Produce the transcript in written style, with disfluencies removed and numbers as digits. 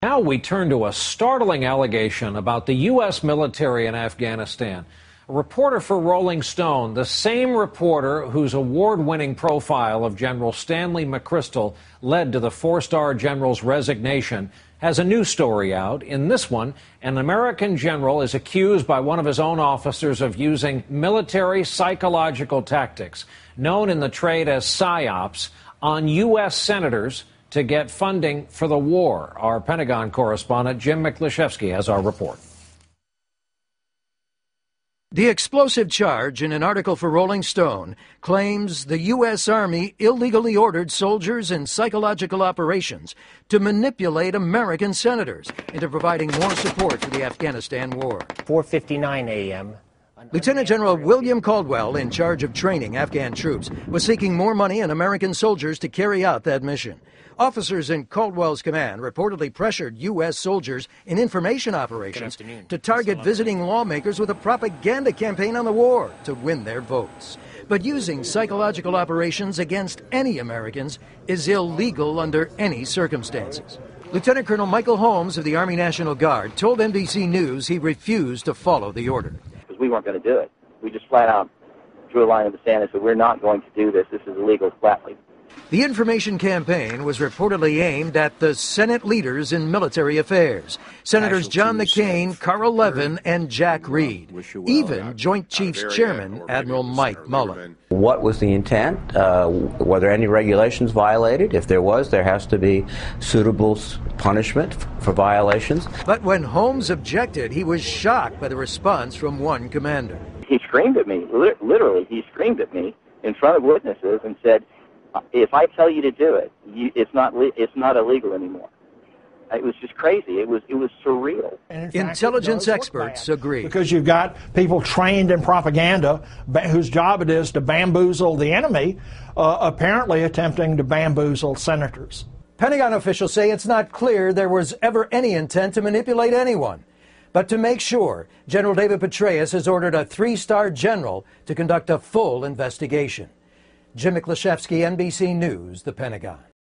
Now we turn to a startling allegation about the U.S. military in Afghanistan. A reporter for Rolling Stone, the same reporter whose award-winning profile of General Stanley McChrystal led to the four-star general's resignation, has a new story out. In this one, an American general is accused by one of his own officers of using military psychological tactics, known in the trade as Psyops, on U.S. senators to get funding for the war. Our Pentagon correspondent Jim Miklaszewski has our report. The explosive charge in an article for Rolling Stone claims the U.S. Army illegally ordered soldiers in psychological operations to manipulate American senators into providing more support for the Afghanistan war. 4:59 a.m. Lieutenant General William Caldwell, in charge of training Afghan troops, was seeking more money and American soldiers to carry out that mission. Officers in Caldwell's command reportedly pressured U.S. soldiers in information operations to target visiting lawmakers with a propaganda campaign on the war to win their votes. But using psychological operations against any Americans is illegal under any circumstances. Lieutenant Colonel Michael Holmes of the Army National Guard told NBC News he refused to follow the order. We weren't going to do it. We just flat out drew a line in the sand and said, we're not going to do this. This is illegal, flatly. The information campaign was reportedly aimed at the Senate leaders in military affairs, Senators John McCain, Carl Levin, and Jack Reed, even Joint Chiefs Chairman Admiral Mike Mullen. What was the intent? Were there any regulations violated? If there was, there has to be suitable punishment for violations. But when Holmes objected, he was shocked by the response from one commander. He screamed at me, literally, he screamed at me in front of witnesses and said, if I tell you to do it, it's not illegal anymore. It was just crazy. It was surreal. Intelligence experts agree. Because you've got people trained in propaganda whose job it is to bamboozle the enemy, apparently attempting to bamboozle senators. Pentagon officials say it's not clear there was ever any intent to manipulate anyone. But to make sure, General David Petraeus has ordered a three-star general to conduct a full investigation. Jim Miklaszewski, NBC News, the Pentagon.